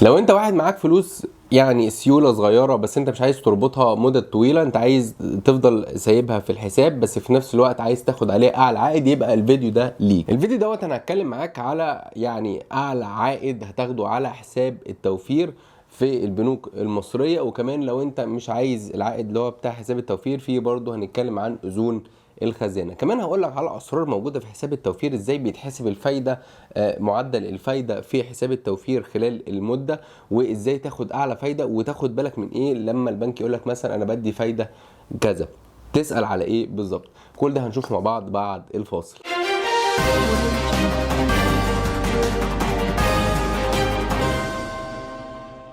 لو انت واحد معاك فلوس يعني سيولة صغيرة بس انت مش عايز تربطها مدة طويلة، انت عايز تفضل سايبها في الحساب بس في نفس الوقت عايز تاخد عليه اعلى عائد، يبقى الفيديو ده ليك. الفيديو دوت انا هتكلم معاك على يعني اعلى عائد هتاخده على حساب التوفير في البنوك المصرية. وكمان لو انت مش عايز العائد اللي هو بتاع حساب التوفير، فيه برضه هنتكلم عن اذون الخزانه. كمان هقول لك على اسرار موجوده في حساب التوفير، ازاي بيتحسب الفايده، معدل الفايده في حساب التوفير خلال المده، وازاي تاخد اعلى فايده. وتاخد بالك من ايه لما البنك يقول لك مثلا انا بدي فايده كذا، تسال على ايه بالظبط. كل ده هنشوف مع بعض بعد الفاصل.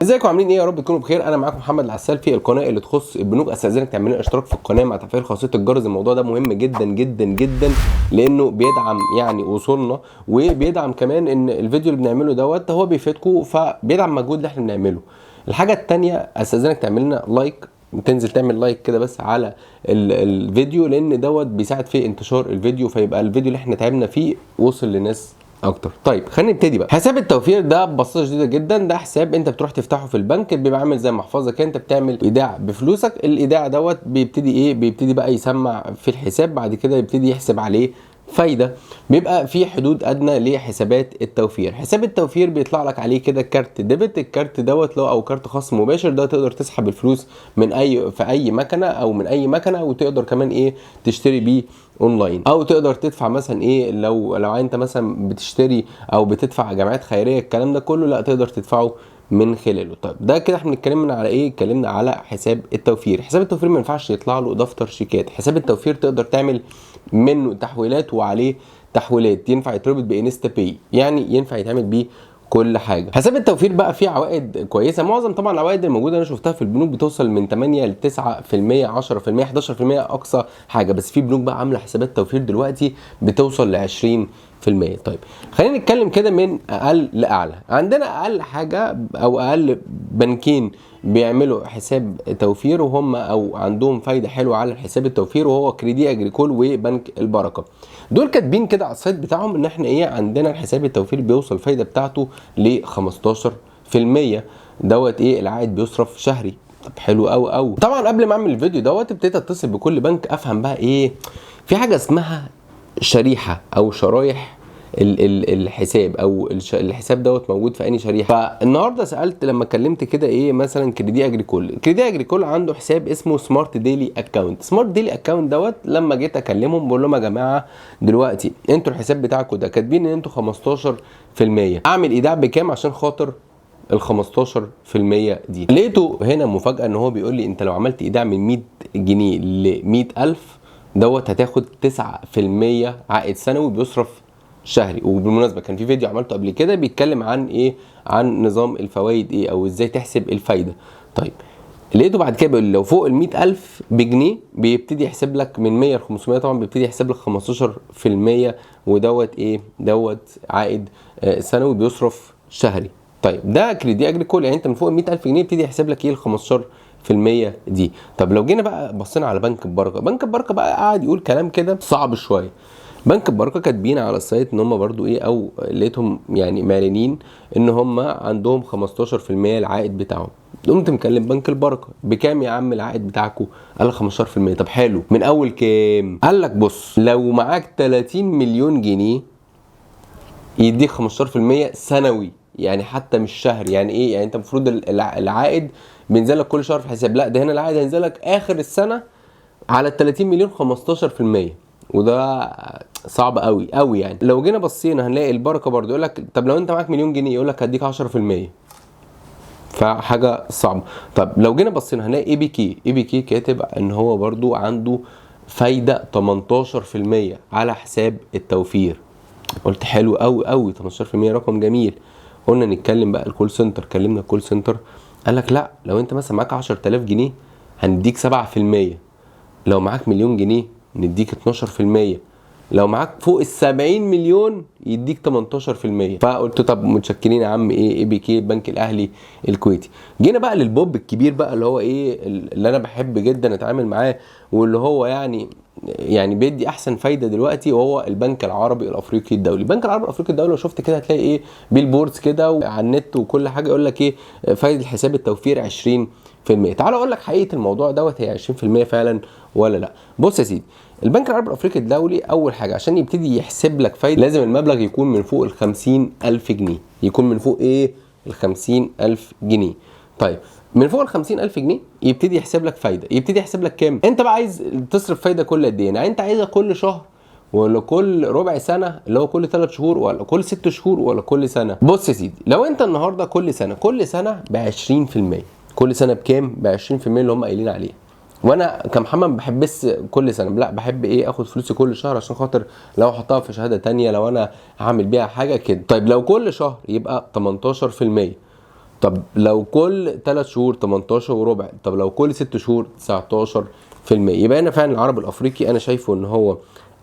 ازيكم عاملين ايه؟ يا رب تكونوا بخير. انا معاكم محمد العسال في القناه اللي تخص البنوك. استاذنك تعمل لنا اشتراك في القناه مع تفعيل خاصيه الجرس، الموضوع ده مهم جدا جدا جدا لانه بيدعم يعني وصولنا، وبيدعم كمان ان الفيديو اللي بنعمله دوت هو بيفيدكم، فبيدعم مجهود اللي احنا بنعمله. الحاجه الثانيه استاذنك تعمل لنا لايك، تنزل تعمل لايك كده بس على الفيديو، لان دوت بيساعد في انتشار الفيديو، فيبقى الفيديو اللي احنا تعبنا فيه وصل لناس اكتر. طيب خلينا نبتدي بقى. حساب التوفير ده ببساطه شديده جدا ده حساب انت بتروح تفتحه في البنك، بيبقى عامل زي محفظه كده، انت بتعمل ايداع بفلوسك. الايداع دوت بيبتدي ايه؟ بيبتدي بقى يسمع في الحساب، بعد كده يبتدي يحسب عليه فايده. بيبقى في حدود ادنى لحسابات التوفير. حساب التوفير بيطلع لك عليه كده كارت ديبت، الكارت دوت لو او كارت خاص مباشر، ده تقدر تسحب الفلوس من في اي مكنه او من اي مكنه، وتقدر كمان ايه تشتري بيه اونلاين، او تقدر تدفع مثلا ايه لو انت مثلا بتشتري او بتدفع جمعيات خيريه، الكلام ده كله لا تقدر تدفعه من خلاله. طيب ده كده احنا اتكلمنا على ايه؟ اتكلمنا على حساب التوفير. حساب التوفير ما ينفعش يطلع له دفتر شيكات. حساب التوفير تقدر تعمل منه تحويلات وعليه تحويلات، ينفع يتربط بانستا باي، يعني ينفع يتعمل بيه كل حاجه. حساب التوفير بقى فيه عوائد كويسه. معظم طبعا العوائد الموجوده انا شفتها في البنوك بتوصل من 8 ل 9%، 10%، 11% اقصى حاجه، بس في بنوك بقى عامله حسابات توفير دلوقتي بتوصل ل 20%. طيب خلينا نتكلم كده من اقل لاعلى. عندنا اقل حاجه او اقل بنكين بيعملوا حساب توفير وهم او عندهم فايده حلوه على حساب التوفير، وهو كريدي اجريكول وبنك البركه. دول كاتبين كده على السايت بتاعهم ان احنا ايه، عندنا الحساب التوفير بيوصل الفايده بتاعته ل 15%. دوت ايه العائد بيصرف شهري. طب حلو قوي قوي. طبعا قبل ما اعمل الفيديو دوت ابتديت اتصل بكل بنك افهم بقى ايه، في حاجه اسمها شريحه او شرايح الحساب، او الحساب دوت موجود في انهي شريحه. فالنهارده سالت لما كلمت كده ايه مثلا كريدي اجريكول. كريدي اجريكول عنده حساب اسمه سمارت ديلي اكاونت. سمارت ديلي اكاونت دوت لما جيت اكلمهم بقول لهم يا جماعه دلوقتي انتوا الحساب بتاعكم ده كاتبين ان انتوا 15%، اعمل ايداع بكام عشان خاطر ال 15% دي؟ لقيته هنا مفاجاه ان هو بيقول لي انت لو عملت ايداع من 100 جنيه ل 100,000 دوت هتاخد 9% عائد سنوي بيصرف شهري. وبالمناسبه كان في فيديو عملته قبل كده بيتكلم عن ايه، عن نظام الفوائد ايه او ازاي تحسب الفايده. طيب لقيته بعد كده بيقول لو فوق ال 100,000 بجنيه بيبتدي يحسب لك من 100 ل 500، طبعا بيبتدي يحسب لك 15%، ودوت ايه دوت عائد سنوي بيصرف شهري. طيب ده كريدي اجريكول، يعني انت من فوق ال 100,000 جنيه يبتدي يحسب لك ايه ال 15% دي. طب لو جينا بقى بصينا على بنك البركه، بنك البركه بقى قاعد يقول كلام كده صعب شويه. بنك البركه كاتبين على السايت ان هم برضو ايه، او لقيتهم يعني معلنين ان هم عندهم 15% العائد بتاعهم. قمت مكلم بنك البركه بكام يا عم العائد بتاعكم؟ قال لك 15%. طب حلو، من اول كام؟ قال لك بص لو معاك 30 مليون جنيه يديك 15% سنوي، يعني حتى مش شهري. يعني ايه؟ يعني انت المفروض العائد بينزل لك كل شهر في الحساب، لا ده هنا العائد هينزل لك اخر السنه على ال 30 مليون 15%، وده صعب قوي قوي. يعني لو جينا بصينا هنلاقي البركه برضو يقول لك طب لو انت معاك مليون جنيه يقول لك هديك 10%، فحاجه صعبه. طب لو جينا بصينا هنلاقي اي بي كي، اي بي كي كاتب ان هو برضو عنده فايده 18% على حساب التوفير. قلت حلو قوي قوي، 18% رقم جميل. قلنا نتكلم بقى الكول سنتر، كلمنا الكول سنتر قال لك لا لو انت مثلا معاك 10,000 جنيه هنديك 7%، لو معاك مليون جنيه نديك 12%، لو معاك فوق ال70 مليون يديك 18%. فقلت طب متشكرين يا عم ايه بي كي البنك الاهلي الكويتي. جينا بقى للبوب الكبير بقى اللي هو ايه اللي انا بحب جدا اتعامل معاه، واللي هو يعني يعني بيدي احسن فايده دلوقتي، وهو البنك العربي الافريقي الدولي. البنك العربي الافريقي الدولي لو شفت كده هتلاقي ايه بيلبوردز كده على النت وكل حاجه يقول لك ايه فايده حساب التوفير 20%. تعال اقول لك حقيقه الموضوع دوت هي 20% فعلا ولا لا. بص يا سيدي، البنك العربي الافريقي الدولي اول حاجه عشان يبتدي يحسب لك فايده لازم المبلغ يكون من فوق ال 50,000 جنيه، يكون من فوق ايه ال 50,000 جنيه. طيب من فوق ال 50,000 جنيه يبتدي يحسب لك فايده. يبتدي يحسب لك كام؟ انت بقى عايز تصرف فايده كل قد ايه؟ يعني انت عايزها كل شهر ولا كل ربع سنه اللي هو كل 3 شهور ولا كل 6 شهور ولا كل سنه؟ بص يا سيدي، لو انت النهارده كل سنه ب 20%، كل سنه بكام؟ ب 20% اللي هم قايلين عليه. وانا كمحمد ما بحبش كل سنه، لا بحب ايه اخد فلوسي كل شهر عشان خاطر لو احطها في شهاده تانية، لو انا هعمل بيها حاجه كده. طيب لو كل شهر يبقى 18%. طب لو كل 3 شهور 18 وربع. طب لو كل 6 شهور 19%. يبقى انا فعلا العربي الافريقي انا شايفه ان هو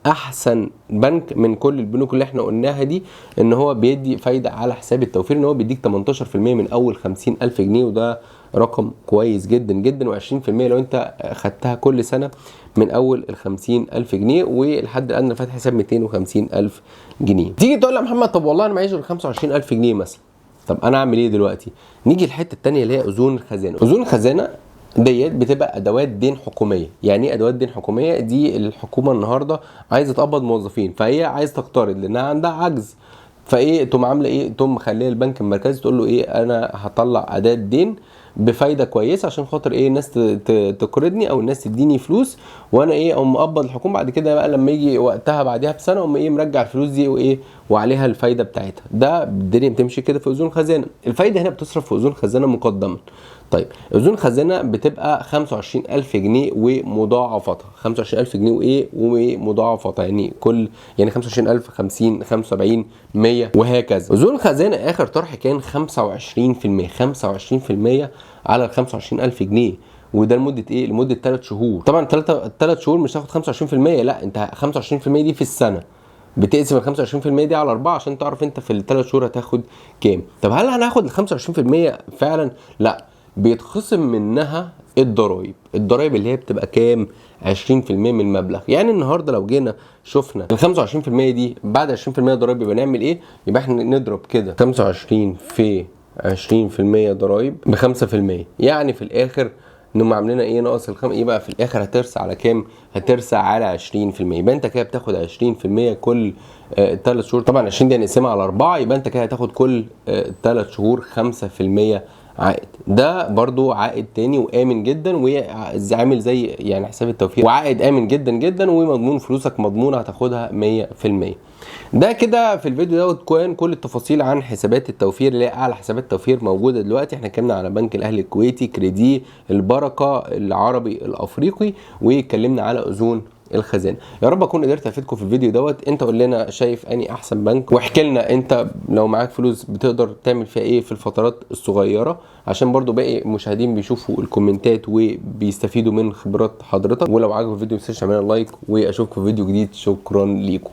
احسن بنك من كل البنوك اللي احنا قلناها دي، ان هو بيدي فايده على حساب التوفير، ان هو بيديك 18% من اول 50,000 جنيه، وده رقم كويس جدا جدا. و20% لو انت خدتها كل سنه من اول ال 50,000 جنيه، والحد الادنى فاتح حساب 250,000 جنيه. تيجي تقول لي يا محمد طب والله انا معيش غير 25,000 جنيه مثلا، طب انا اعمل ايه دلوقتي؟ نيجي الحته الثانيه اللي هي اذون الخزانه. اذون الخزانه ديت بتبقى ادوات دين حكوميه. يعني ايه ادوات دين حكوميه؟ دي الحكومه النهارده عايزه تقبض موظفين، فهي عايزه تقترض لانها عندها عجز، فايه تقوم عامله ايه؟ تقوم مخليه البنك المركزي تقول له ايه انا هطلع اداه دين بفايده كويسه عشان خاطر ايه الناس تقرضني او الناس تديني فلوس، وانا ايه اقوم مقبض الحكومه. بعد كده بقى لما يجي وقتها بعدها بسنه اقوم ايه مرجع الفلوس دي وايه وعليها الفايده بتاعتها. ده الدنيا بتمشي كده في اذون الخزانه. الفايده هنا بتصرف في اذون الخزانه مقدما. طيب اذون الخزانه بتبقى 25,000 جنيه ومضاعفتها. 25,000 جنيه وايه ومضاعفتها، يعني كل يعني 25,000 50 75 100 وهكذا. اذون الخزانه اخر طرح كان 25%. 25% على ال 25,000 جنيه، وده لمده ايه؟ لمده 3 شهور. طبعا 3 شهور مش هتاخد 25%، لا انت 25% دي في السنه، بتقسم ال 25% دي على 4 عشان تعرف انت في ال3 شهور هتاخد كام. طب هل هناخد ال 25% فعلا؟ لا، بيتخصم منها الضرايب. الضرايب اللي هي بتبقى كام؟ 20% من المبلغ. يعني النهارده لو جينا شفنا ال 25% دي بعد 20% ضرايب يبقى نعمل ايه؟ يبقى احنا نضرب كده 25 في 20% ضرايب ب 5%، يعني في الاخر انهم عاملين ايه ناقص يبقى في الاخر هترسى على كام؟ هترسى على 20%. يبقى انت كده بتاخد 20% كل 3 شهور. طبعا 20 دي هنقسمها على 4، يبقى انت كده هتاخد كل 3 شهور 5% عائد. ده برضو عائد تاني وامن جدا، وعامل زي يعني حساب التوفير، وعائد امن جدا جدا، ومضمون فلوسك مضمونه هتاخدها 100%. ده كده في الفيديو دوت كان كل التفاصيل عن حسابات التوفير اللي هي اعلى حسابات توفير موجوده دلوقتي. احنا اتكلمنا على بنك الاهلي الكويتي، كريدي، البركه، العربي الافريقي، واتكلمنا على اذون الخزانه. يا رب اكون قدرت افيدكم في الفيديو دوت. انت قول لنا شايف اني احسن بنك، واحكي لنا انت لو معاك فلوس بتقدر تعمل فيها ايه في الفترات الصغيره، عشان برضو باقي المشاهدين بيشوفوا الكومنتات وبيستفيدوا من خبرات حضرتك. ولو عجبك الفيديو ما تنساش تعمل لايك، واشوفكم في فيديو جديد. شكرا ليكم.